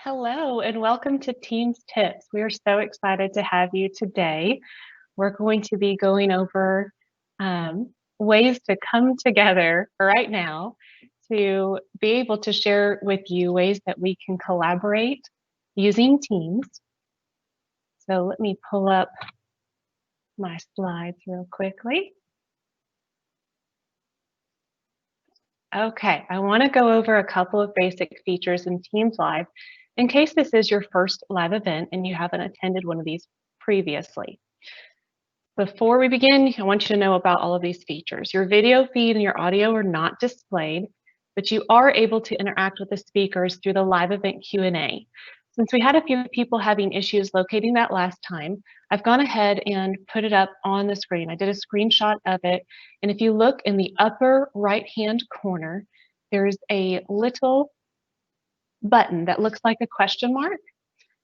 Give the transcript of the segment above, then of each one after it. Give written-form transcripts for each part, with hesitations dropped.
Hello and welcome to Teams Tips. We are so excited to have you today. We're going to be going over ways to come together right now to be able to share with you ways that we can collaborate using Teams. So let me pull up my slides real quickly. Okay, I want to go over a couple of basic features in Teams Live in case this is your first live event and you haven't attended one of these previously. Before we begin, I want you to know about all of these features. Your video feed and your audio are not displayed, but you are able to interact with the speakers through the live event Q&A. Since we had a few people having issues locating that last time, I've gone ahead and put it up on the screen. I did a screenshot of it, and if you look in the upper right-hand corner, there's a little button that looks like a question mark.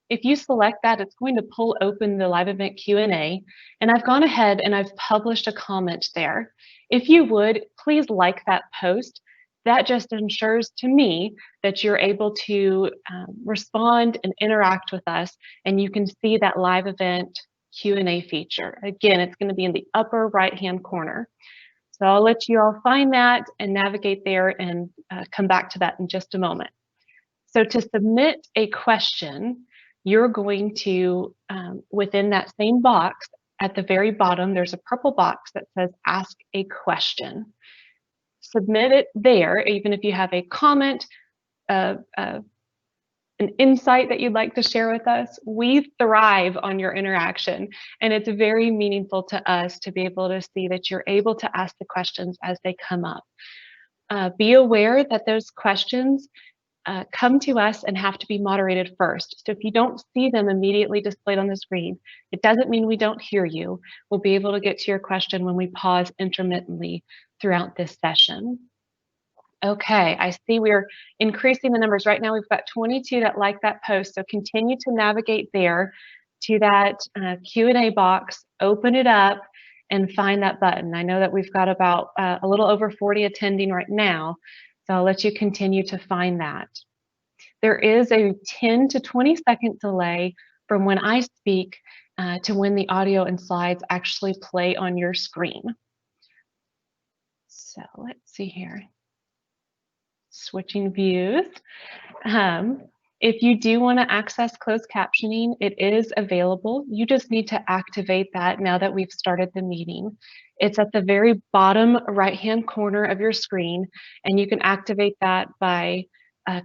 If you select that, it's going to pull open the live event Q&A, and I've gone ahead and I've published a comment there. If you would, please like that post. That just ensures to me that you're able to respond and interact with us, and you can see that live event Q&A feature. Again, it's going to be in the upper right-hand corner. So I'll let you all find that and navigate there and come back to that in just a moment. So to submit a question, you're going to, within that same box, at the very bottom, there's a purple box that says Ask a Question. Submit it there, even if you have a comment, an insight that you'd like to share with us. We thrive on your interaction, and it's very meaningful to us to be able to see that you're able to ask the questions as they come up. Be aware that those questions come to us and have to be moderated first. So if you don't see them immediately displayed on the screen, it doesn't mean we don't hear you. We'll be able to get to your question when we pause intermittently throughout this session. Okay, I see we're increasing the numbers. Right now we've got 22 that like that post, so continue to navigate there to that Q&A box, open it up, and find that button. I know that we've got about a little over 40 attending right now, so I'll let you continue to find that. There is a 10 to 20 second delay from when I speak to when the audio and slides actually play on your screen. So let's see here. Switching views. If you do want to access closed captioning, it is available. You just need to activate that now that we've started the meeting. It's at the very bottom right-hand corner of your screen, and you can activate that by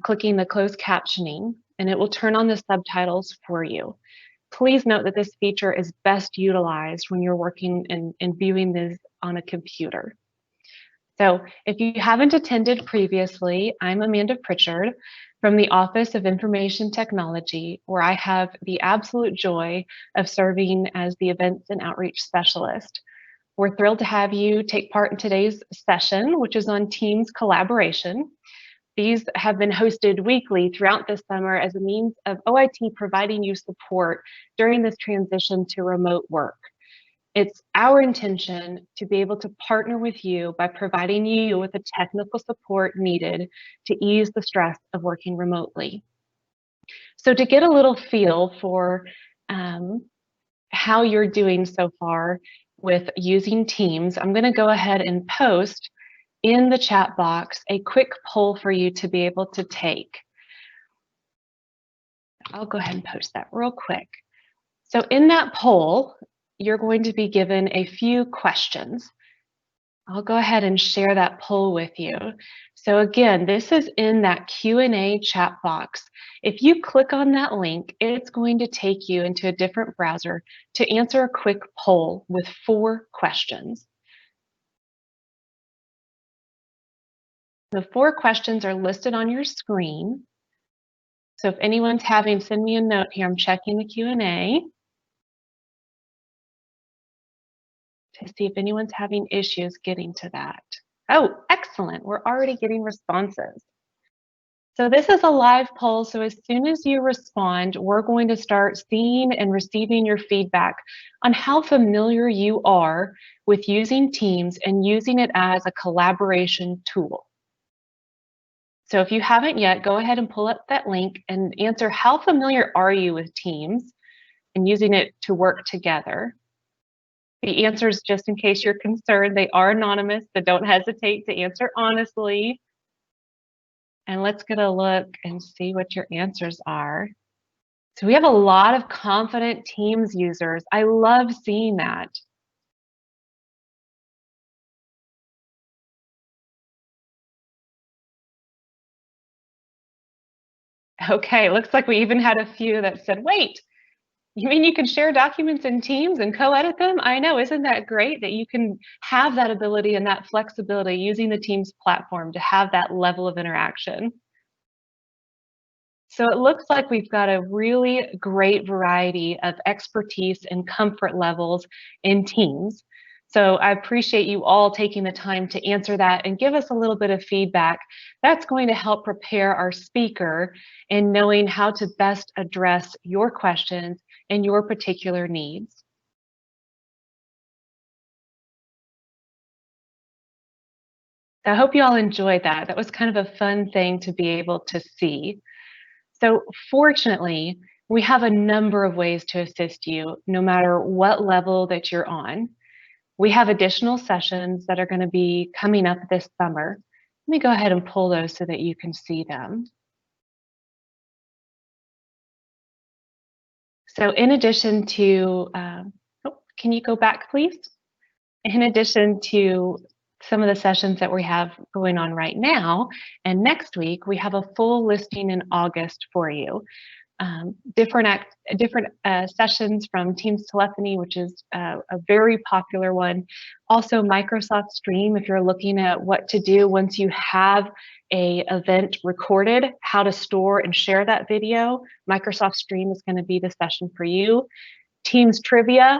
clicking the closed captioning, and it will turn on the subtitles for you. Please note that this feature is best utilized when you're working and viewing this on a computer. So if you haven't attended previously, I'm Amanda Pritchard from the Office of Information Technology, where I have the absolute joy of serving as the Events and Outreach Specialist. We're thrilled to have you take part in today's session, which is on Teams collaboration. These have been hosted weekly throughout this summer as a means of OIT providing you support during this transition to remote work. It's our intention to be able to partner with you by providing you with the technical support needed to ease the stress of working remotely. So to get a little feel for how you're doing so far with using Teams, I'm going to go ahead and post in the chat box a quick poll for you to be able to take. I'll go ahead and post that real quick. So in that poll, you're going to be given a few questions. I'll go ahead and share that poll with you. So again, this is in that Q&A chat box. If you click on that link, it's going to take you into a different browser to answer a quick poll with 4 questions. The 4 questions are listed on your screen. So if anyone's send me a note here. I'm checking the Q&A to see if anyone's having issues getting to that. Oh, excellent. We're already getting responses. So this is a live poll. So as soon as you respond, we're going to start seeing and receiving your feedback on how familiar you are with using Teams and using it as a collaboration tool. So if you haven't yet, go ahead and pull up that link and answer how familiar are you with Teams and using it to work together. The answers, just in case you're concerned, they are anonymous, so don't hesitate to answer honestly. And let's get a look and see what your answers are. So we have a lot of confident Teams users. I love seeing that. Okay, looks like we even had a few that said, wait, you mean you can share documents in Teams and co-edit them? I know, isn't that great that you can have that ability and that flexibility using the Teams platform to have that level of interaction? So it looks like we've got a really great variety of expertise and comfort levels in Teams. So I appreciate you all taking the time to answer that and give us a little bit of feedback. That's going to help prepare our speaker in knowing how to best address your questions and your particular needs. I hope you all enjoyed that. That was kind of a fun thing to be able to see. So fortunately, we have a number of ways to assist you, no matter what level that you're on. We have additional sessions that are going to be coming up this summer. Let me go ahead and pull those so that you can see them. So in addition to, can you go back, please? In addition to some of the sessions that we have going on right now, and next week, we have a full listing in August for you. Different sessions from Teams Telephony, which is a very popular one. Also Microsoft Stream, if you're looking at what to do once you have a event recorded, how to store and share that video, Microsoft Stream is going to be the session for you. Teams Trivia,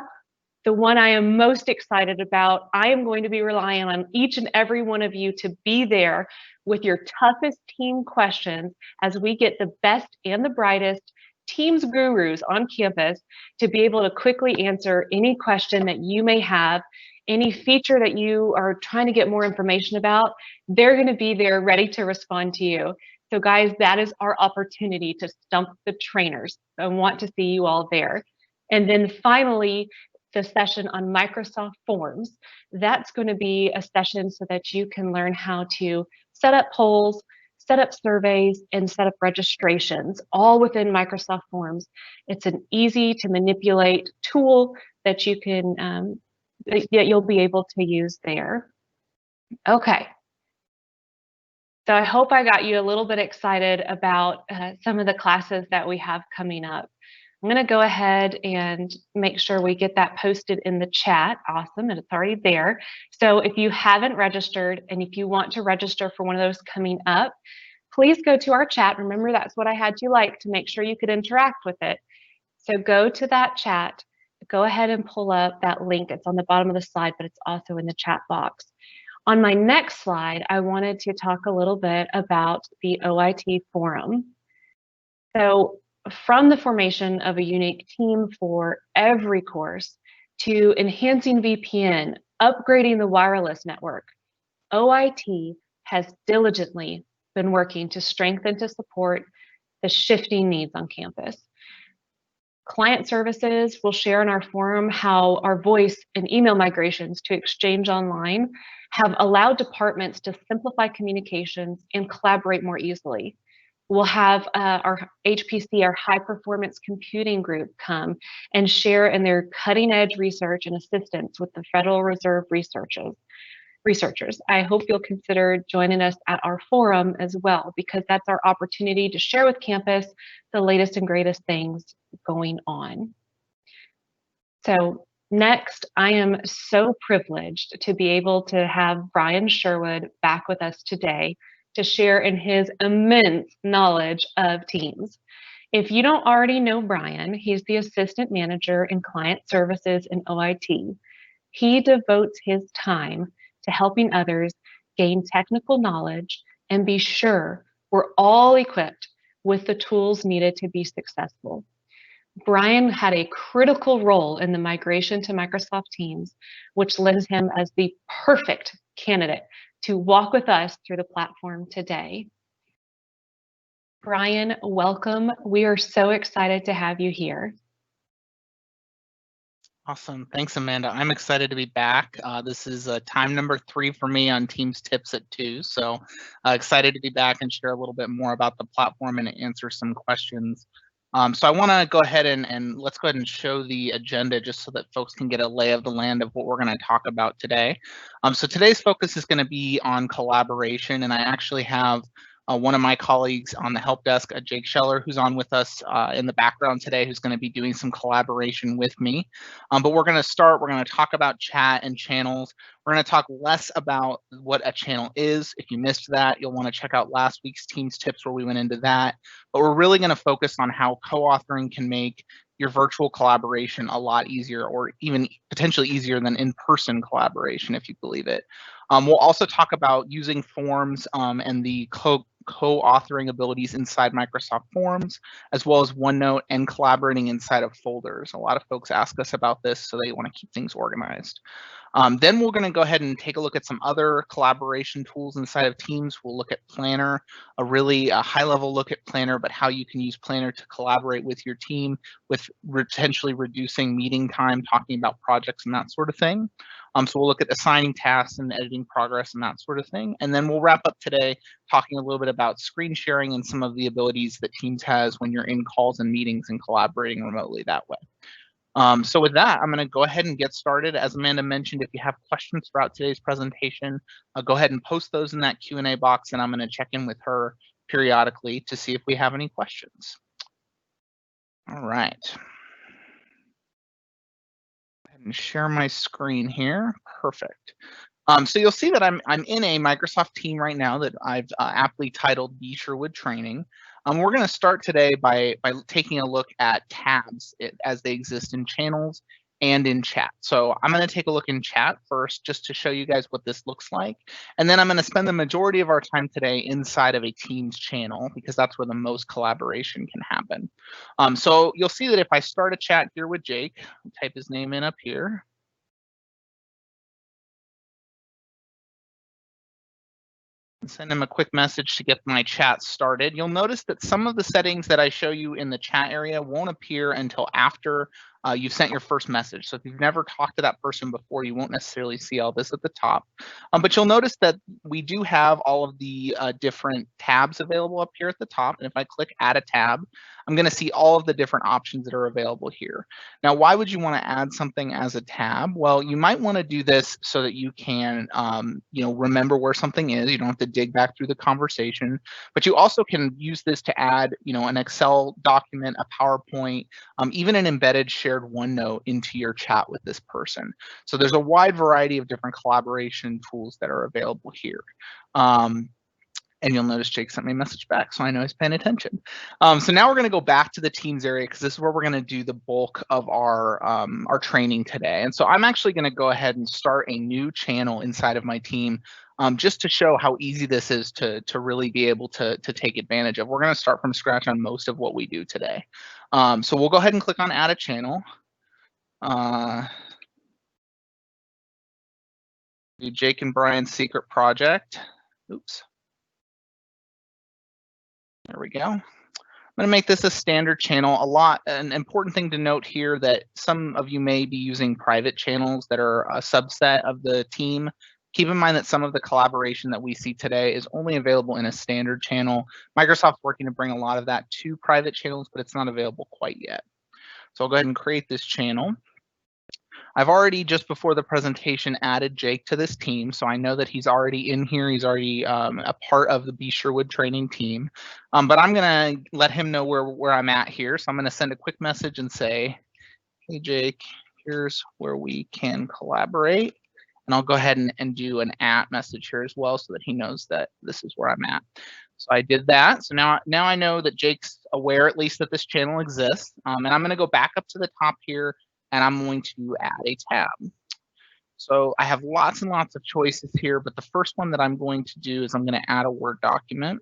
the one I am most excited about. I am going to be relying on each and every one of you to be there with your toughest team questions as we get the best and the brightest Teams gurus on campus to be able to quickly answer any question that you may have, any feature that you are trying to get more information about. They're going to be there ready to respond to you. So guys, that is our opportunity to stump the trainers. I want to see you all there. And then finally, the session on Microsoft Forms. That's going to be a session so that you can learn how to set up polls, set up surveys, and set up registrations, all within Microsoft Forms. It's an easy to manipulate tool that you can, that you'll be able to use there. Okay. So I hope I got you a little bit excited about some of the classes that we have coming up. I'm going to go ahead and make sure we get that posted in the chat. Awesome, and it's already there. So if you haven't registered and if you want to register for one of those coming up, please go to our chat. Remember, that's what I had you like to make sure you could interact with it. So go to that chat, go ahead and pull up that link. It's on the bottom of the slide, but it's also in the chat box. On my next slide, I wanted to talk a little bit about the OIT forum. So from the formation of a unique team for every course to enhancing VPN, upgrading the wireless network, OIT has diligently been working to strengthen to support the shifting needs on campus. Client services will share in our forum how our voice and email migrations to Exchange Online have allowed departments to simplify communications and collaborate more easily. We'll have our HPC, our high performance computing group, come and share in their cutting edge research and assistance with the Federal Reserve researchers. I hope you'll consider joining us at our forum as well, because that's our opportunity to share with campus the latest and greatest things going on. So next, I am so privileged to be able to have Brian Sherwood back with us today to share in his immense knowledge of Teams. If you don't already know Brian, he's the Assistant Manager in Client Services in OIT. He devotes his time to helping others gain technical knowledge and be sure we're all equipped with the tools needed to be successful. Brian had a critical role in the migration to Microsoft Teams, which lends him as the perfect candidate to walk with us through the platform today. Brian, welcome. We are so excited to have you here. Awesome. Thanks, Amanda. I'm excited to be back. This is time number 3 for me on Teams Tips at 2. So excited to be back and share a little bit more about the platform and answer some questions. So I want to go ahead and let's go ahead and show the agenda just so that folks can get a lay of the land of what we're going to talk about today. So today's focus is going to be on collaboration, and I actually have one of my colleagues on the help desk, Jake Scheller, who's on with us in the background today, who's going to be doing some collaboration with me. But we're going to talk about chat and channels. We're going to talk less about what a channel is. If you missed that, you'll want to check out last week's Teams Tips where we went into that. But we're really going to focus on how co-authoring can make your virtual collaboration a lot easier, or even potentially easier than in-person collaboration, if you believe it. We'll also talk about using forms and the co-authoring abilities inside Microsoft Forms, as well as OneNote and collaborating inside of folders. A lot of folks ask us about this, so they want to keep things organized. Then we're going to go ahead and take a look at some other collaboration tools inside of Teams. We'll look at Planner, a really high-level look at Planner, but how you can use Planner to collaborate with your team with potentially reducing meeting time, talking about projects and that sort of thing. So we'll look at assigning tasks and editing progress and that sort of thing. And then we'll wrap up today talking a little bit about screen sharing and some of the abilities that Teams has when you're in calls and meetings and collaborating remotely that way. So with that, I'm going to go ahead and get started. As Amanda mentioned, if you have questions throughout today's presentation, go ahead and post those in that Q&A box, and I'm going to check in with her periodically to see if we have any questions. All right. Go ahead and share my screen here. Perfect. So you'll see that I'm in a Microsoft team right now that I've aptly titled B. Sherwood Training. We're going to start today by taking a look at tabs as they exist in channels and in chat. So I'm going to take a look in chat first just to show you guys what this looks like. And then I'm going to spend the majority of our time today inside of a Teams channel because that's where the most collaboration can happen. So you'll see that if I start a chat here with Jake, I'll type his name in up here. Send him a quick message to get my chat started. You'll notice that some of the settings that I show you in the chat area won't appear until after you've sent your first message. So if you've never talked to that person before, you won't necessarily see all this at the top. But you'll notice that we do have all of the different tabs available up here at the top. And if I click add a tab, I'm going to see all of the different options that are available here. Now, why would you want to add something as a tab? Well, you might want to do this so that you can, remember where something is. You don't have to dig back through the conversation, but you also can use this to add, an Excel document, a PowerPoint, even an embedded shared OneNote into your chat with this person. So there's a wide variety of different collaboration tools that are available here. And you'll notice Jake sent me a message back, so I know he's paying attention. So now we're going to go back to the Teams area because this is where we're going to do the bulk of our training today. And so I'm actually going to go ahead and start a new channel inside of my team just to show how easy this is to really be able to take advantage of. We're going to start from scratch on most of what we do today. So we'll go ahead and click on Add a Channel. Do Jake and Brian's secret project. Oops. There we go. I'm going to make this a standard channel. An important thing to note here that some of you may be using private channels that are a subset of the team. Keep in mind that some of the collaboration that we see today is only available in a standard channel. Microsoft's working to bring a lot of that to private channels, but it's not available quite yet. So I'll go ahead and create this channel. I've already, just before the presentation, added Jake to this team, so I know that he's already in here. He's already a part of the B. Sherwood Training team. But I'm going to let him know where I'm at here. So I'm going to send a quick message and say, hey, Jake, here's where we can collaborate. And I'll go ahead and do an @ message here as well so that he knows that this is where I'm at. So I did that. So now I know that Jake's aware at least that this channel exists. And I'm going to go back up to the top here, and I'm going to add a tab. So I have lots and lots of choices here, but the first one that I'm going to do is I'm going to add a Word document.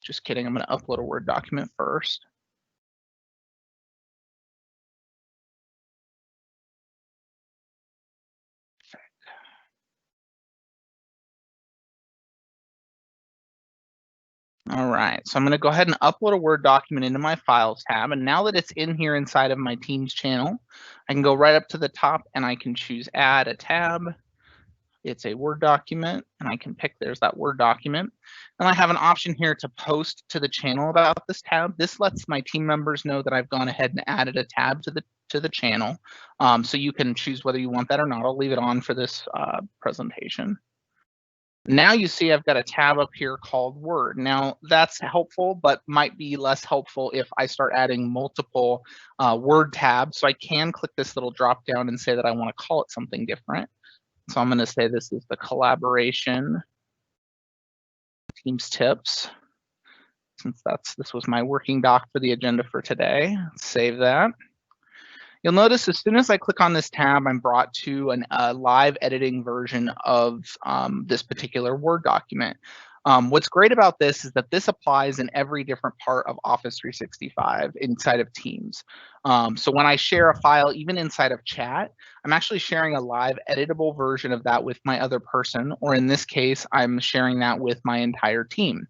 Just kidding, I'm going to upload a Word document first. All right, so I'm going to go ahead and upload a Word document into my Files tab. And now that it's in here inside of my Teams channel, I can go right up to the top and I can choose Add a Tab. It's a Word document, and I can pick, there's that Word document. And I have an option here to post to the channel about this tab. This lets my team members know that I've gone ahead and added a tab to the channel. So you can choose whether you want that or not. I'll leave it on for this presentation. Now you see I've got a tab up here called Word. Now that's helpful, but might be less helpful if I start adding multiple Word tabs. So I can click this little drop down and say that I want to call it something different. So I'm going to say this is the collaboration Teams tips, since this was my working doc for the agenda for today. Let's save that. You'll notice as soon as I click on this tab, I'm brought to a live editing version of this particular Word document. What's great about this is that this applies in every different part of Office 365 inside of Teams. So when I share a file, even inside of chat, I'm actually sharing a live editable version of that with my other person, or in this case, I'm sharing that with my entire team.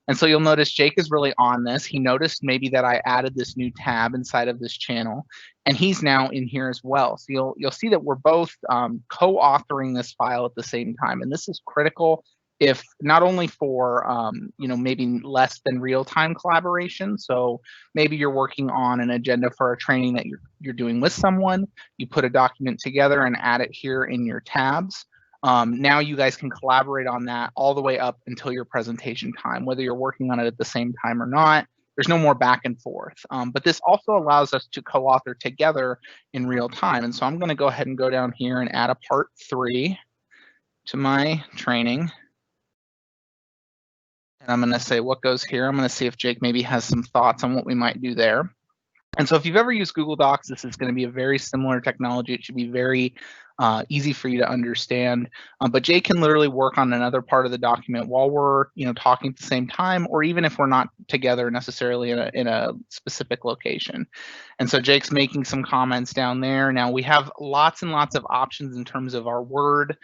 And so you'll notice Jake is really on this. He noticed maybe that I added this new tab inside of this channel, and he's now in here as well. So you'll see that we're both co-authoring this file at the same time, and this is critical if not only for maybe less than real-time collaboration. So maybe you're working on an agenda for a training that you're doing with someone. You put a document together and add it here in your tabs. Now you guys can collaborate on that all the way up until your presentation time, whether you're working on it at the same time or not. There's no more back and forth. But this also allows us to co-author together in real time. And so I'm going to go ahead and go down here and add a part 3 to my training. And I'm going to say what goes here. I'm going to see if Jake maybe has some thoughts on what we might do there. And so if you've ever used Google Docs, this is going to be a very similar technology. It should be very easy for you to understand. But Jake can literally work on another part of the document while we're talking at the same time, or even if we're not together necessarily in a specific location. And so Jake's making some comments down there. Now we have lots and lots of options in terms of our Word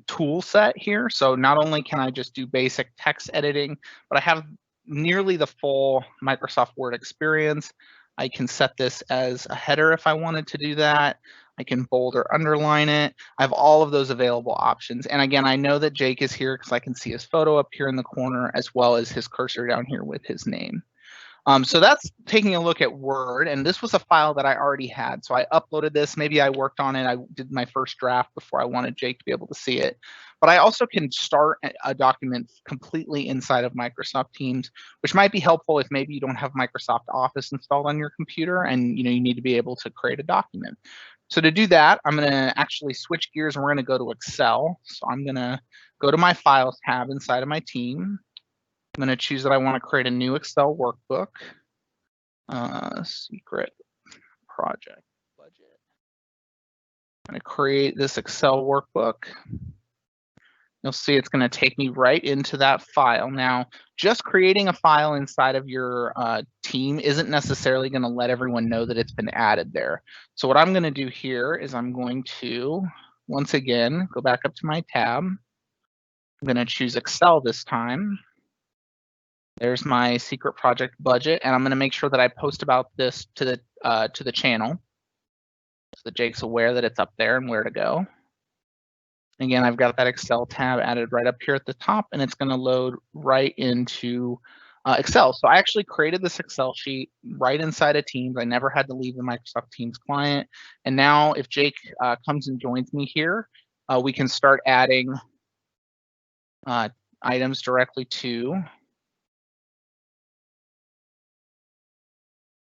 tool set here. So not only can I just do basic text editing, but I have nearly the full Microsoft Word experience. I can set this as a header if I wanted to do that. I can bold or underline it. I have all of those available options. And again, I know that Jake is here because I can see his photo up here in the corner as well as his cursor down here with his name. So that's taking a look at Word, and this was a file that I already had. So I uploaded this, maybe I worked on it, I did my first draft before I wanted Jake to be able to see it. But I also can start a document completely inside of Microsoft Teams, which might be helpful if maybe you don't have Microsoft Office installed on your computer and you need to be able to create a document. So to do that, I'm going to actually switch gears and we're going to go to Excel. So I'm going to go to my Files tab inside of my team. I'm going to choose that I want to create a new Excel workbook, secret project budget. I'm going to create this Excel workbook. You'll see it's going to take me right into that file. Now, just creating a file inside of your team isn't necessarily going to let everyone know that it's been added there. So what I'm going to do here is I'm going to, once again, go back up to my tab. I'm going to choose Excel this time. There's my secret project budget, and I'm going to make sure that I post about this to the channel so that Jake's aware that it's up there and where to go. Again, I've got that Excel tab added right up here at the top, and it's going to load right into Excel. So I actually created this Excel sheet right inside of Teams. I never had to leave the Microsoft Teams client. And now if Jake comes and joins me here, we can start adding items directly to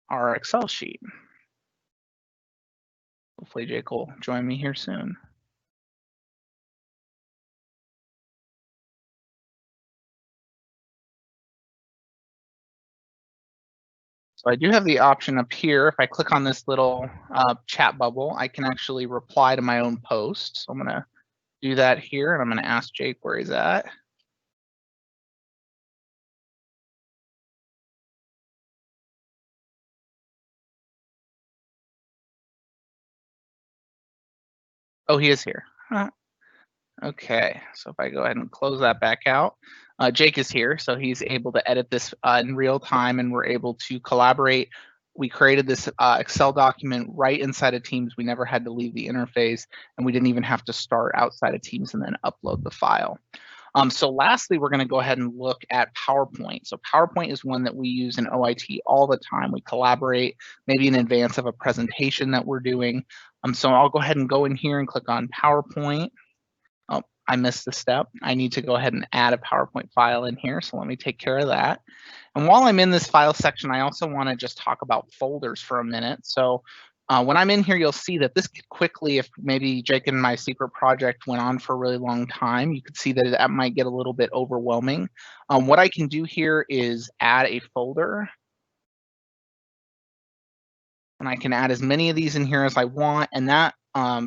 our Excel sheet. Hopefully Jake will join me here soon. So I do have the option up here. If I click on this little chat bubble, I can actually reply to my own post. So I'm going to do that here, and I'm going to ask Jake where he's at. Oh, he is here. Okay, so if I go ahead and close that back out, Jake is here, so he's able to edit this in real time, and we're able to collaborate. We created this Excel document right inside of Teams. We never had to leave the interface, and we didn't even have to start outside of Teams and then upload the file. So lastly, we're going to go ahead and look at PowerPoint. So PowerPoint is one that we use in OIT all the time. We collaborate maybe in advance of a presentation that we're doing. So I'll go ahead and go in here and click on PowerPoint. Oh, I missed a step. I need to go ahead and add a PowerPoint file in here. So let me take care of that. And while I'm in this file section, I also want to just talk about folders for a minute. So when I'm in here, you'll see that this could quickly, if maybe Jake and my secret project went on for a really long time, you could see that that might get a little bit overwhelming. What I can do here is add a folder. And I can add as many of these in here as I want. And that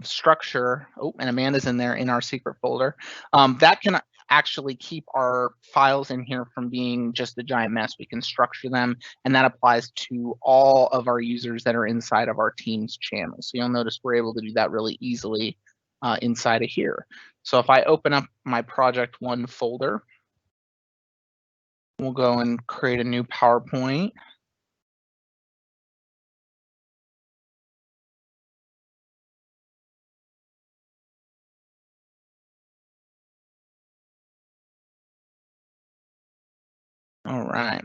structure, oh, and Amanda's in there in our secret folder, that can actually keep our files in here from being just a giant mess. We can structure them, and that applies to all of our users that are inside of our Teams channel. So you'll notice we're able to do that really easily inside of here. So if I open up my project 1 folder, we'll go and create a new PowerPoint. All right.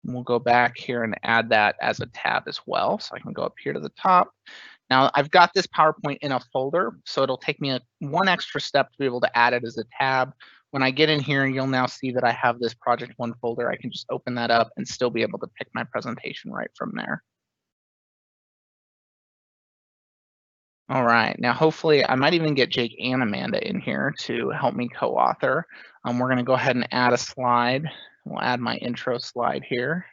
We'll go back here and add that as a tab as well. So I can go up here to the top. Now I've got this PowerPoint in a folder, so it'll take me one extra step to be able to add it as a tab. When I get in here, you'll now see that I have this project 1 folder. I can just open that up and still be able to pick my presentation right from there. All right, now hopefully I might even get Jake and Amanda in here to help me co-author. We're gonna go ahead and add a slide. We'll add my intro slide here.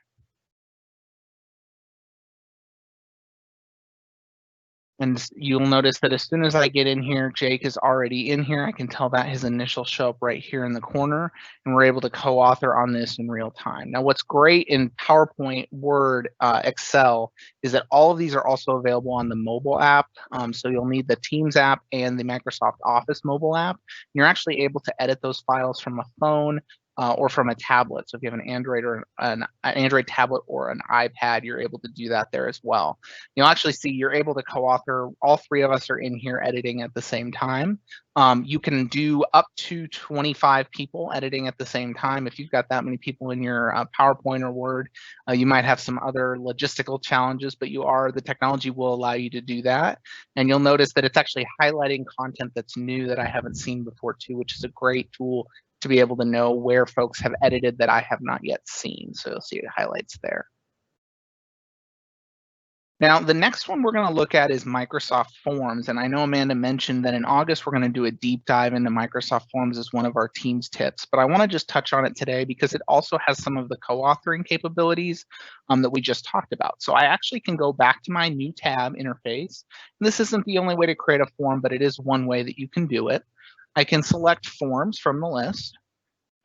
And you'll notice that as soon as I get in here, Jake is already in here. I can tell that his initials show up right here in the corner, and we're able to co-author on this in real time. Now, what's great in PowerPoint, Word, Excel, is that all of these are also available on the mobile app. So you'll need the Teams app and the Microsoft Office mobile app. You're actually able to edit those files from a phone or from a tablet. So if you have an Android or an Android tablet or an iPad, you're able to do that there as well. You'll actually see you're able to co-author. All 3 of us are in here editing at the same time. You can do up to 25 people editing at the same time. If you've got that many people in your PowerPoint or Word, you might have some other logistical challenges, but the technology will allow you to do that. And you'll notice that it's actually highlighting content that's new that I haven't seen before too, which is a great tool to be able to know where folks have edited that I have not yet seen. So you'll see it highlights there. Now, the next one we're going to look at is Microsoft Forms. And I know Amanda mentioned that in August, we're going to do a deep dive into Microsoft Forms as one of our Teams tips. But I want to just touch on it today because it also has some of the co-authoring capabilities that we just talked about. So I actually can go back to my new tab interface. This isn't the only way to create a form, but it is one way that you can do it. I can select forms from the list,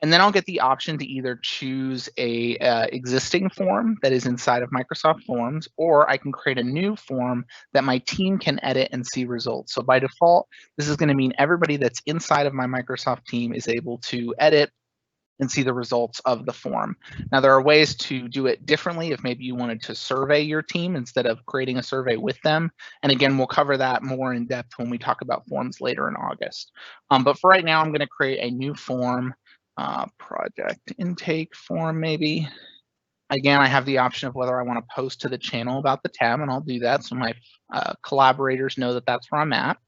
and then I'll get the option to either choose a existing form that is inside of Microsoft Forms, or I can create a new form that my team can edit and see results. So by default, this is going to mean everybody that's inside of my Microsoft team is able to edit and see the results of the form. Now, there are ways to do it differently if maybe you wanted to survey your team instead of creating a survey with them. And again, we'll cover that more in depth when we talk about forms later in August. But for right now, I'm going to create a new form, project intake form maybe. Again, I have the option of whether I want to post to the channel about the tab, and I'll do that so my collaborators know that that's where I'm at.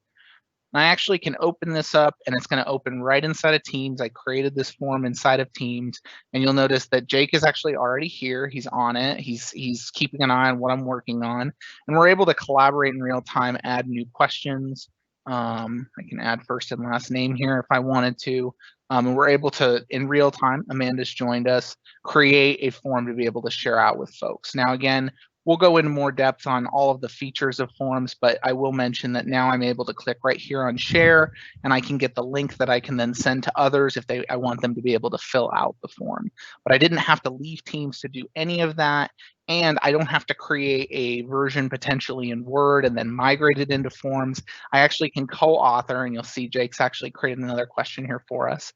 I actually can open this up, and it's going to open right inside of Teams. I created this form inside of Teams, and you'll notice that Jake is actually already here. He's on it. He's keeping an eye on what I'm working on, and we're able to collaborate in real time, add new questions. I can add first and last name here if I wanted to. And we're able to, in real time, Amanda's joined us, create a form to be able to share out with folks. Now, again, we'll go into more depth on all of the features of forms, but I will mention that now I'm able to click right here on share, and I can get the link that I can then send to others if I want them to be able to fill out the form. But I didn't have to leave Teams to do any of that. and I don't have to create a version potentially in Word and then migrate it into Forms. I actually can co-author, and you'll see Jake's actually created another question here for us,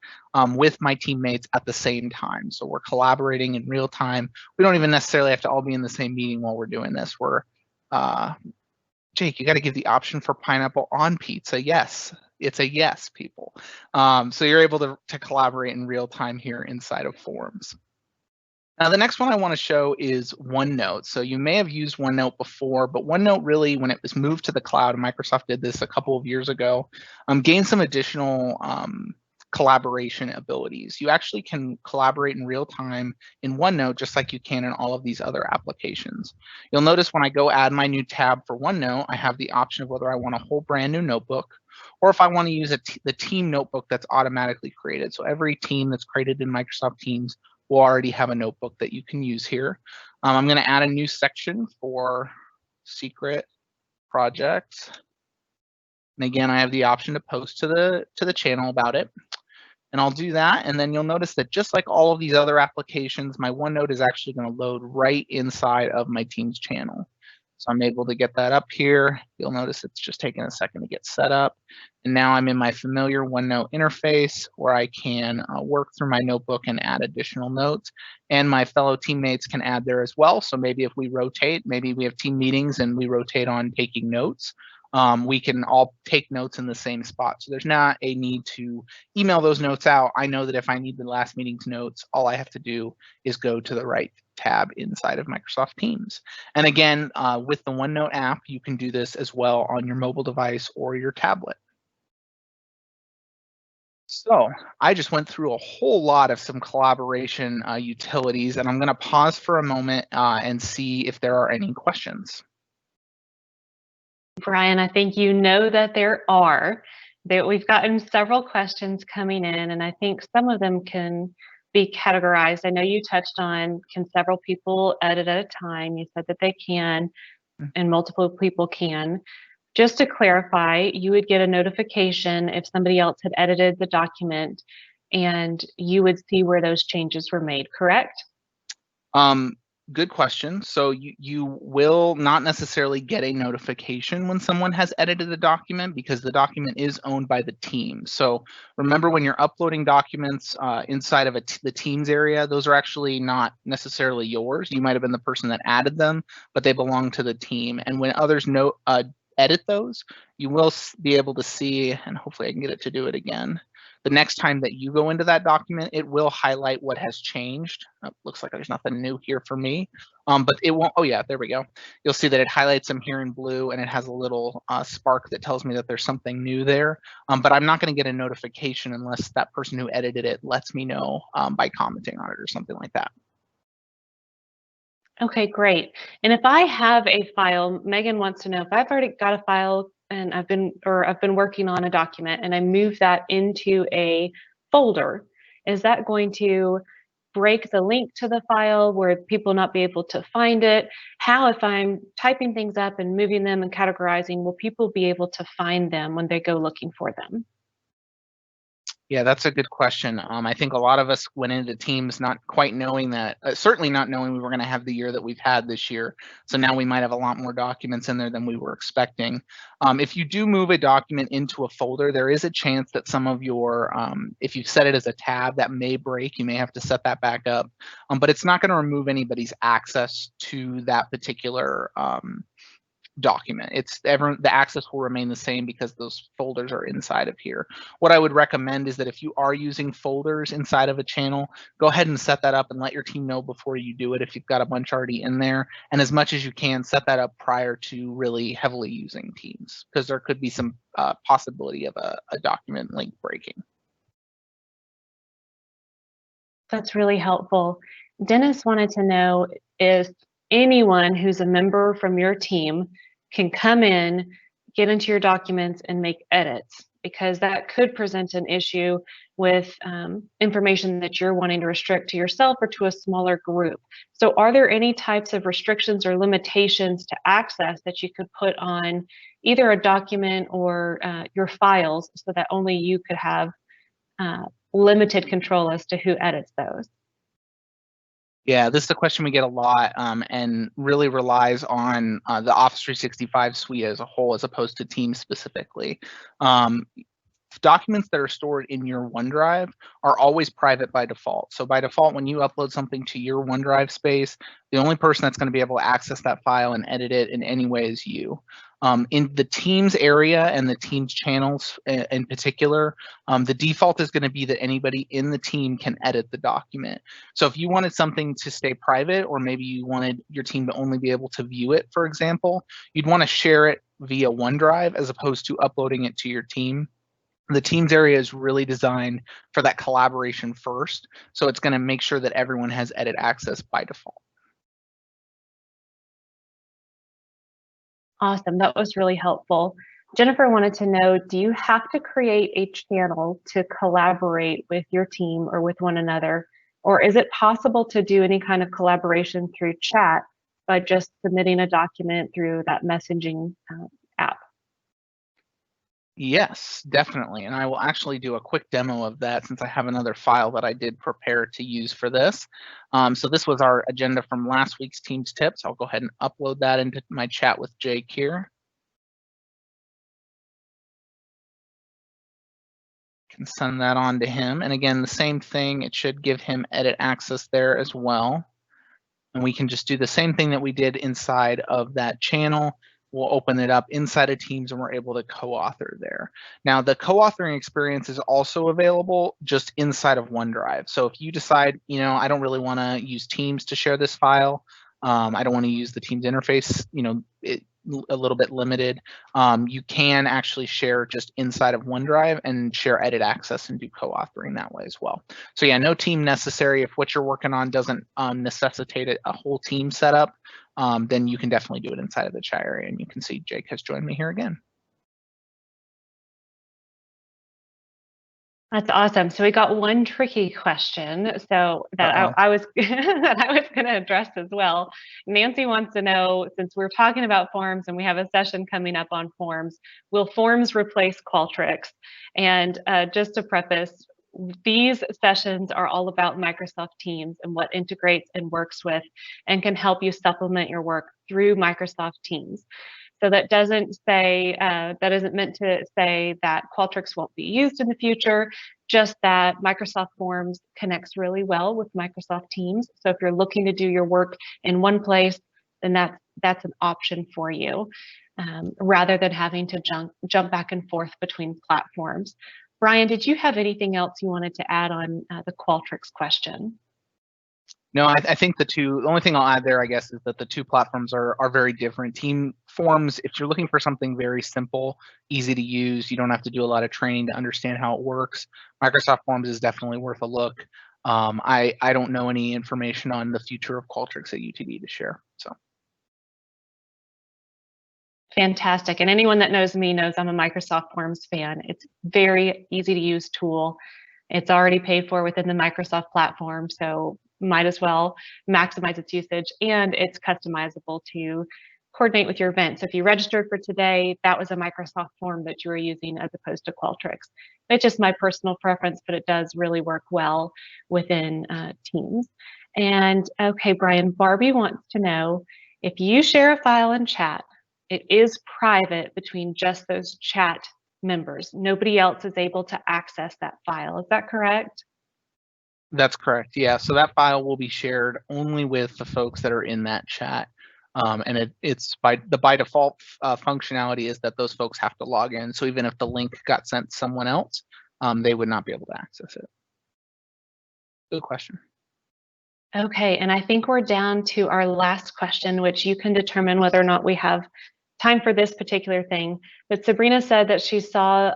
with my teammates at the same time. So we're collaborating in real time. We don't even necessarily have to all be in the same meeting while we're doing this. Jake, you got to give the option for pineapple on pizza. Yes, it's a yes, people. So you're able to collaborate in real time here inside of Forms. Now, the next one I want to show is OneNote. So you may have used OneNote before, but OneNote really, when it was moved to the cloud, Microsoft did this a couple of years ago, gained some additional collaboration abilities. You actually can collaborate in real time in OneNote just like you can in all of these other applications. You'll notice when I go add my new tab for OneNote, I have the option of whether I want a whole brand new notebook or if I want to use the team notebook that's automatically created. So every team that's created in Microsoft Teams will already have a notebook that you can use here. I'm going to add a new section for secret projects. And again, I have the option to post to the channel about it. And I'll do that. And then you'll notice that just like all of these other applications, my OneNote is actually going to load right inside of my Teams channel. So I'm able to get that up here. You'll notice it's just taking a second to get set up. And now I'm in my familiar OneNote interface where I can work through my notebook and add additional notes. And my fellow teammates can add there as well. So maybe if we rotate, maybe we have team meetings and we rotate on taking notes, we can all take notes in the same spot. So there's not a need to email those notes out. I know that if I need the last meeting's notes, all I have to do is go to the right tab inside of Microsoft Teams. And again, with the OneNote app, you can do this as well on your mobile device or your tablet. So I just went through a whole lot of some collaboration utilities, and I'm going to pause for a moment and see if there are any questions. Brian, I think you know that there are. That we've gotten several questions coming in, and I think some of them can be categorized. I know you touched on, can several people edit at a time? You said that they can, and multiple people can. Just to clarify, you would get a notification if somebody else had edited the document, and you would see where those changes were made, correct? Good question. So you will not necessarily get a notification when someone has edited the document because the document is owned by the team. So remember, when you're uploading documents inside of the Teams area, those are actually not necessarily yours. You might have been the person that added them, but they belong to the team. And when others edit those, you will be able to see, and hopefully I can get it to do it again. The next time that you go into that document, it will highlight what has changed. Looks like there's nothing new here for me, but it won't. Oh yeah, there we go. You'll see that it highlights them here in blue, and it has a little spark that tells me that there's something new there. But I'm not going to get a notification unless that person who edited it lets me know by commenting on it or something like that. Okay, great. And if I have a file, Megan wants to know if I've already got a file and I've been working on a document and I move that into a folder, is that going to break the link to the file where people not be able to find it? How, if I'm typing things up and moving them and categorizing, will people be able to find them when they go looking for them? Yeah, that's a good question. I think a lot of us went into Teams not quite knowing that, certainly not knowing we were going to have the year that we've had this year. So now we might have a lot more documents in there than we were expecting. If you do move a document into a folder, there is a chance that some of your, if you set it as a tab, that may break. You may have to set that back up, but it's not going to remove anybody's access to that particular document. The access will remain the same because those folders are inside of here. What I would recommend is that if you are using folders inside of a channel, go ahead and set that up and let your team know before you do it if you've got a bunch already in there. And as much as you can, set that up prior to really heavily using Teams, because there could be some possibility of a document link breaking. That's really helpful. Dennis wanted to know if anyone who's a member from your team can come in, get into your documents and make edits, because that could present an issue with information that you're wanting to restrict to yourself or to a smaller group. So are there any types of restrictions or limitations to access that you could put on either a document or your files so that only you could have limited control as to who edits those? Yeah, this is a question we get a lot, and really relies on the Office 365 suite as a whole, as opposed to Teams specifically. Documents that are stored in your OneDrive are always private by default. So by default, when you upload something to your OneDrive space, the only person that's going to be able to access that file and edit it in any way is you. In the Teams area and the Teams channels in particular, the default is going to be that anybody in the team can edit the document. So if you wanted something to stay private, or maybe you wanted your team to only be able to view it, for example, you'd want to share it via OneDrive as opposed to uploading it to your team. The Teams area is really designed for that collaboration first, so it's going to make sure that everyone has edit access by default. Awesome, that was really helpful. Jennifer wanted to know, do you have to create a channel to collaborate with your team or with one another? Or is it possible to do any kind of collaboration through chat by just submitting a document through that messaging app? Yes, definitely. And I will actually do a quick demo of that since I have another file that I did prepare to use for this. So this was our agenda from last week's Teams tips. I'll go ahead and upload that into my chat with Jake here. Can send that on to him. And again, the same thing, it should give him edit access there as well. And we can just do the same thing that we did inside of that channel. We'll open it up inside of Teams and we're able to co-author there. Now, the co-authoring experience is also available just inside of OneDrive. So if you decide, I don't really want to use Teams to share this file, I don't want to use the Teams interface, a little bit limited, you can actually share just inside of OneDrive and share edit access and do co-authoring that way as well. So yeah, no team necessary. If what you're working on doesn't necessitate a whole team setup, then you can definitely do it inside of the chat area. And you can see Jake has joined me here again. That's awesome. So we got one tricky question, so that I was that I was going to address as well. Nancy wants to know, since we're talking about forms and we have a session coming up on forms, will forms replace Qualtrics? And just to preface, these sessions are all about Microsoft Teams and what integrates and works with and can help you supplement your work through Microsoft Teams. So that doesn't say, that isn't meant to say that Qualtrics won't be used in the future, just that Microsoft Forms connects really well with Microsoft Teams. So if you're looking to do your work in one place, then that's an option for you, rather than having to jump back and forth between platforms. Brian, did you have anything else you wanted to add on the Qualtrics question? No, I think the only thing I'll add there, I guess, is that the two platforms are very different. Team Forms, if you're looking for something very simple, easy to use, you don't have to do a lot of training to understand how it works. Microsoft Forms is definitely worth a look. I don't know any information on the future of Qualtrics at UTD to share. So. Fantastic. And anyone that knows me knows I'm a Microsoft Forms fan. It's very easy to use tool. It's already paid for within the Microsoft platform, so might as well maximize its usage, and it's customizable to coordinate with your event. So if you registered for today, that was a Microsoft form that you were using as opposed to Qualtrics. It's just my personal preference, but it does really work well within Teams. And okay, Brian, Barbie wants to know, if you share a file in chat, it is private between just those chat members. Nobody else is able to access that file. Is that correct? That's correct. Yeah. So that file will be shared only with the folks that are in that chat. And it's by default functionality is that those folks have to log in. So even if the link got sent to someone else, they would not be able to access it. Good question. Okay, and I think we're down to our last question, which you can determine whether or not we have time for this particular thing. But Sabrina said that she saw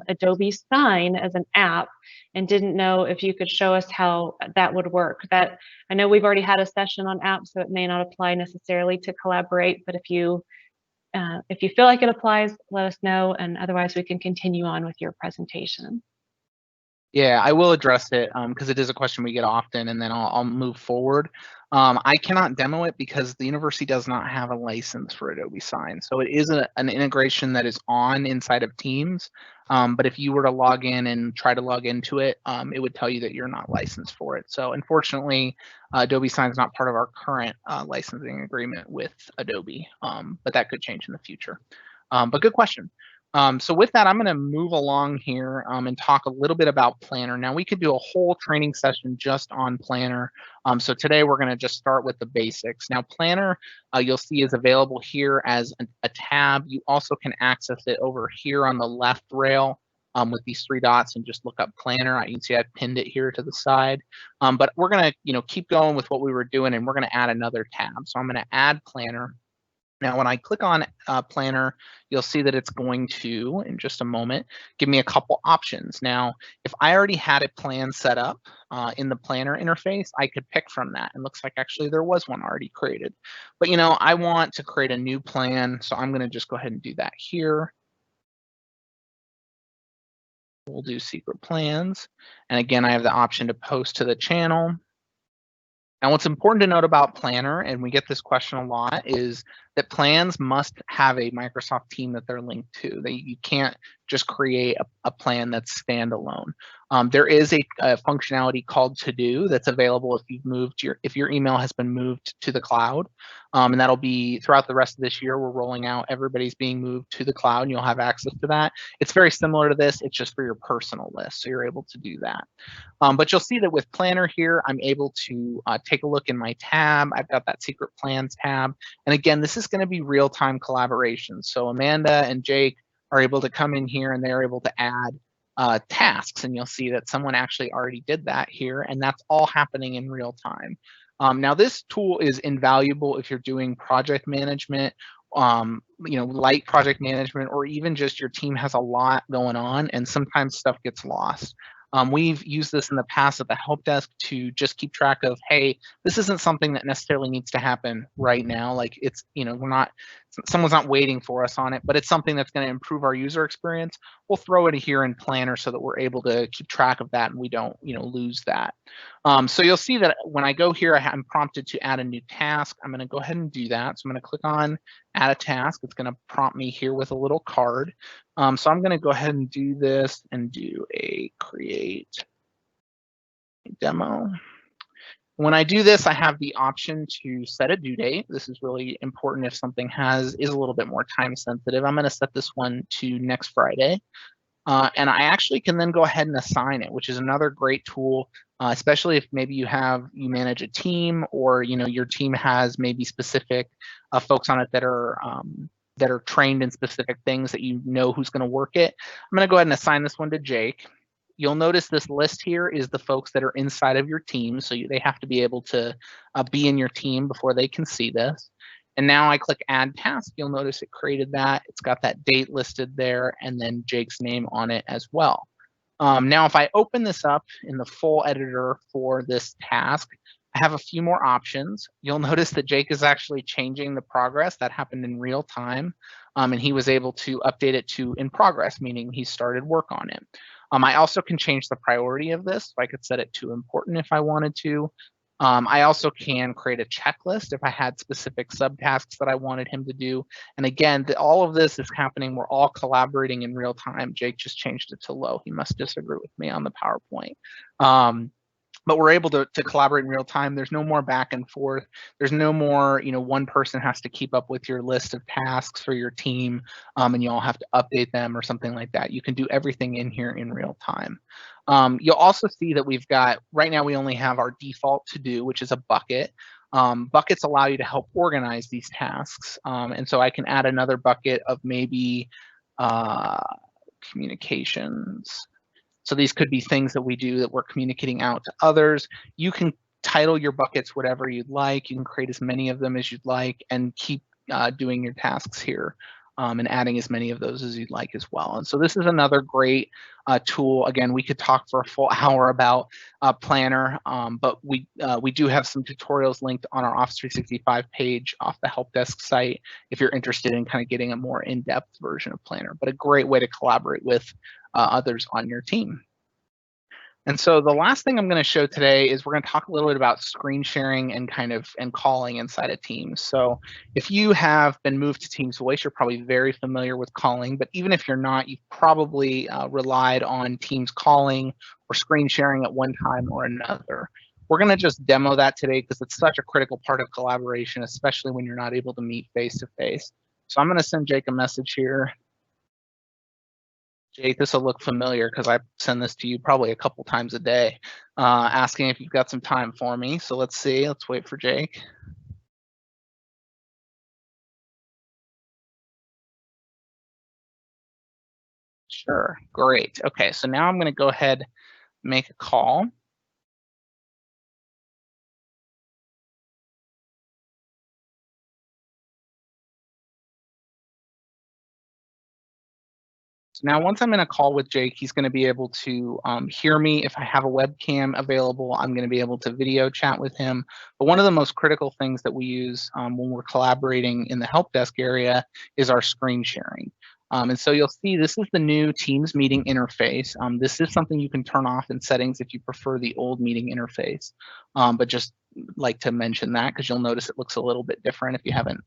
Adobe Sign as an app and didn't know if you could show us how that would work. That, I know we've already had a session on apps, so it may not apply necessarily to Collaborate, but if you feel like it applies, let us know, and otherwise we can continue on with your presentation. Yeah, I will address it because it is a question we get often, and then I'll move forward. I cannot demo it because the university does not have a license for Adobe Sign. So it is an integration that is on inside of Teams. But if you were to log in and try to log into it, it would tell you that you're not licensed for it. So unfortunately, Adobe Sign is not part of our current licensing agreement with Adobe, but that could change in the future. But good question. So with that, I'm going to move along here and talk a little bit about Planner. Now, we could do a whole training session just on Planner. So today we're going to just start with the basics. Now, Planner, you'll see is available here as a tab. You also can access it over here on the left rail with these three dots and just look up Planner. You can see I pinned it here to the side. But we're going to keep going with what we were doing, and we're going to add another tab. So I'm going to add Planner. Now, when I click on Planner, you'll see that it's going to, in just a moment, give me a couple options. Now, if I already had a plan set up in the Planner interface, I could pick from that. And looks like actually there was one already created. But I want to create a new plan, so I'm going to just go ahead and do that here. We'll do secret plans. And again, I have the option to post to the channel. Now, what's important to note about Planner, and we get this question a lot, is that plans must have a Microsoft team that they're linked to. You can't just create a plan that's standalone. There is a functionality called To Do that's available if your email has been moved to the cloud, and that'll be throughout the rest of this year. We're rolling out. Everybody's being moved to the cloud, and you'll have access to that. It's very similar to this. It's just for your personal list, so you're able to do that. But you'll see that with Planner here, I'm able to take a look in my tab. I've got that secret plans tab. And again, this is going to be real-time collaboration. So Amanda and Jake are able to come in here and they're able to add tasks. And you'll see that someone actually already did that here. And that's all happening in real time. Now, this tool is invaluable if you're doing project management, light project management, or even just your team has a lot going on and sometimes stuff gets lost. We've used this in the past at the help desk to just keep track of, hey, this isn't something that necessarily needs to happen right now. Like it's, someone's not waiting for us on it, but it's something that's going to improve our user experience. We'll throw it here in Planner so that we're able to keep track of that and we don't, lose that. So you'll see that when I go here, I'm prompted to add a new task. I'm going to go ahead and do that. So I'm going to click on add a task. It's going to prompt me here with a little card. So I'm going to go ahead and do this and do a create demo. When I do this, I have the option to set a due date. This is really important if something is a little bit more time sensitive. I'm going to set this one to next Friday. And I actually can then go ahead and assign it, which is another great tool, especially if maybe you manage a team or your team has maybe specific folks on it that are trained in specific things that who's going to work it. I'm going to go ahead and assign this one to Jake. You'll notice this list here is the folks that are inside of your team, so they have to be able to be in your team before they can see this. And now I click add task. You'll notice it created that. It's got that date listed there and then Jake's name on it as well. Now, if I open this up in the full editor for this task, I have a few more options. You'll notice that Jake is actually changing the progress. That happened in real time. And he was able to update it to in progress, meaning he started work on it. I also can change the priority of this. So I could set it to important if I wanted to. I also can create a checklist if I had specific subtasks that I wanted him to do. And again, all of this is happening. We're all collaborating in real time. Jake just changed it to low. He must disagree with me on the PowerPoint. But we're able to collaborate in real time. There's no more back and forth. There's no more, one person has to keep up with your list of tasks for your team and you all have to update them or something like that. You can do everything in here in real time. You'll also see that we've got, right now we only have our default to do, which is a bucket. Buckets allow you to help organize these tasks. And so I can add another bucket of maybe communications. So these could be things that we do that we're communicating out to others. You can title your buckets whatever you'd like. You can create as many of them as you'd like and keep doing your tasks here and adding as many of those as you'd like as well. And so this is another great tool. Again, we could talk for a full hour about Planner, but we do have some tutorials linked on our Office 365 page off the help desk site if you're interested in kind of getting a more in-depth version of Planner, but a great way to collaborate with others on your team. And so the last thing I'm going to show today is we're going to talk a little bit about screen sharing and calling inside of Teams. So if you have been moved to Teams Voice, you're probably very familiar with calling, but even if you're not, you've probably relied on Teams calling or screen sharing at one time or another. We're going to just demo that today because it's such a critical part of collaboration, especially when you're not able to meet face to face. So I'm going to send Jake a message here. Jake, this will look familiar because I send this to you probably a couple times a day, asking if you've got some time for me. So let's see, let's wait for Jake. Sure, great. Okay, so now I'm gonna go ahead, make a call. So now once I'm in a call with Jake, he's going to be able to hear me. If I have a webcam available, I'm going to be able to video chat with him. But one of the most critical things that we use when we're collaborating in the help desk area is our screen sharing. And so you'll see this is the new Teams meeting interface. This is something you can turn off in settings if you prefer the old meeting interface. But just like to mention that because you'll notice it looks a little bit different if you haven't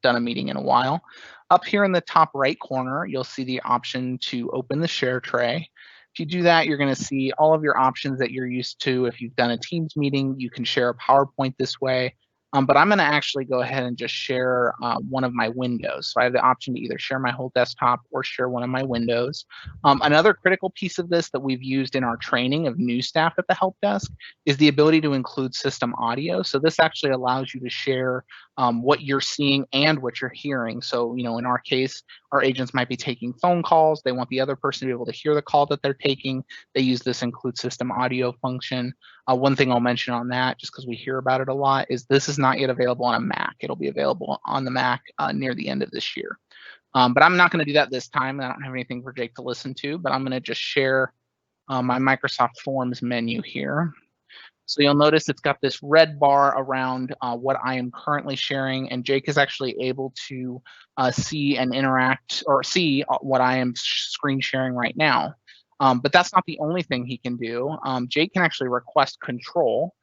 done a meeting in a while. Up here in the top right corner, you'll see the option to open the share tray. If you do that, you're going to see all of your options that you're used to. If you've done a Teams meeting, you can share a PowerPoint this way. But I'm going to actually go ahead and just share one of my windows. So I have the option to either share my whole desktop or share one of my windows. Another critical piece of this that we've used in our training of new staff at the help desk is the ability to include system audio. So this actually allows you to share what you're seeing and what you're hearing. So, you know, in our case, our agents might be taking phone calls. They want the other person to be able to hear the call that they're taking. They use this include system audio function. One thing I'll mention on that, just because we hear about it a lot, is this is not yet available on a Mac. It'll be available on the Mac near the end of this year. But I'm not going to do that this time. I don't have anything for Jake to listen to, but I'm going to just share my Microsoft Forms menu here. So you'll notice it's got this red bar around what I am currently sharing, and Jake is actually able to see and interact or see what I am screen sharing right now. But that's not the only thing he can do. Jake can actually request control.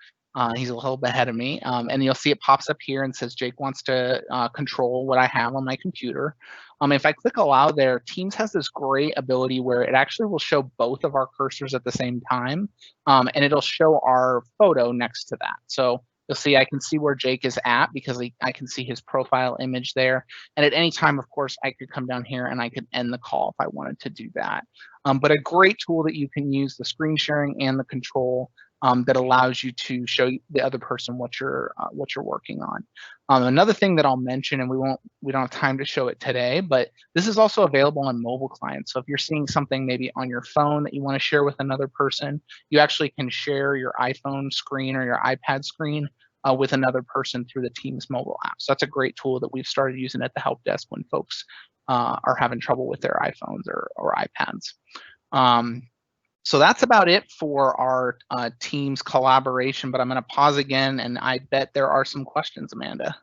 He's a little bit ahead of me, and you'll see it pops up here and says Jake wants to control what I have on my computer. If I click allow there, Teams has this great ability where it actually will show both of our cursors at the same time, and it'll show our photo next to that. So you'll see I can see where Jake is at because I can see his profile image there. And at any time, of course, I could come down here and I could end the call if I wanted to do that. But a great tool that you can use, the screen sharing and the control, that allows you to show the other person what you're working on. Another thing that I'll mention, and we don't have time to show it today, but this is also available on mobile clients. So if you're seeing something maybe on your phone that you want to share with another person, you actually can share your iPhone screen or your iPad screen with another person through the Teams mobile app. So that's a great tool that we've started using at the help desk when folks are having trouble with their iPhones or iPads. So that's about it for our Teams collaboration, but I'm going to pause again, and I bet there are some questions, Amanda.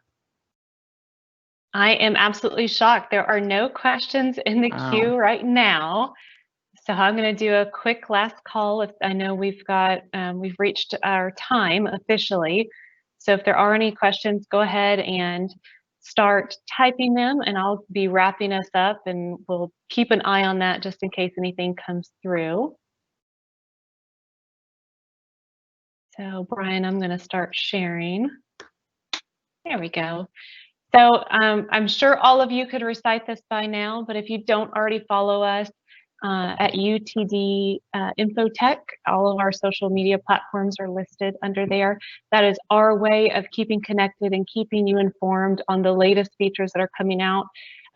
I am absolutely shocked. There are no questions in the queue right now. So I'm going to do a quick last call. I know we've reached our time officially. So if there are any questions, go ahead and start typing them, and I'll be wrapping us up, and we'll keep an eye on that just in case anything comes through. So Brian, I'm going to start sharing. There we go. So I'm sure all of you could recite this by now, but if you don't already follow us at UTD Infotech, all of our social media platforms are listed under there. That is our way of keeping connected and keeping you informed on the latest features that are coming out.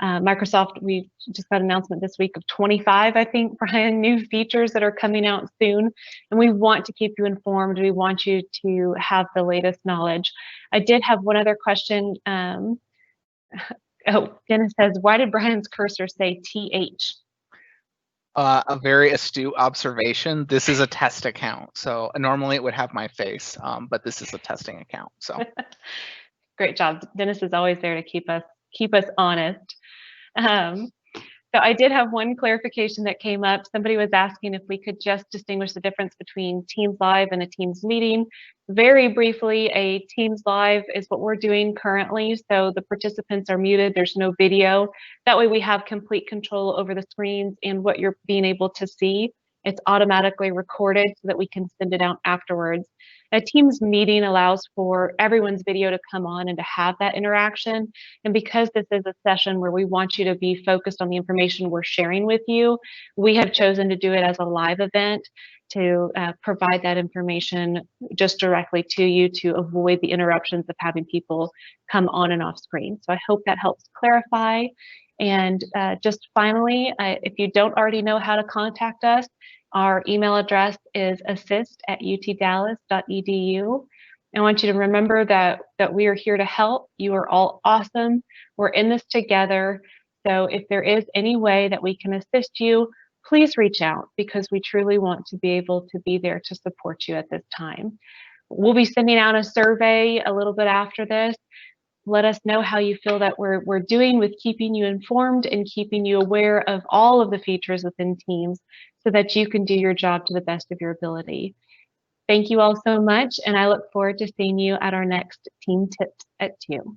Microsoft, we just got an announcement this week of 25, I think, Brian, new features that are coming out soon. And we want to keep you informed. We want you to have the latest knowledge. I did have one other question. Oh, Dennis says, why did Brian's cursor say TH? A very astute observation. This is a test account. So normally it would have my face, but this is a testing account. So great job. Dennis is always there to keep us honest. So I did have one clarification that came up. Somebody was asking if we could just distinguish the difference between Teams Live and a Teams meeting. Very briefly, a Teams Live is what we're doing currently. So the participants are muted, there's no video. That way we have complete control over the screens and what you're being able to see. It's automatically recorded so that we can send it out afterwards. A Teams meeting allows for everyone's video to come on and to have that interaction. And because this is a session where we want you to be focused on the information we're sharing with you, we have chosen to do it as a live event to provide that information just directly to you to avoid the interruptions of having people come on and off screen. So I hope that helps clarify. And just finally, if you don't already know how to contact us, our email address is assist@utdallas.edu. I want you to remember that we are here to help. You are all awesome. We're in this together. So if there is any way that we can assist you, please reach out because we truly want to be able to be there to support you at this time. We'll be sending out a survey a little bit after this. Let us know how you feel that we're doing with keeping you informed and keeping you aware of all of the features within Teams so that you can do your job to the best of your ability. Thank you all so much, and I look forward to seeing you at our next Team Tips at 2.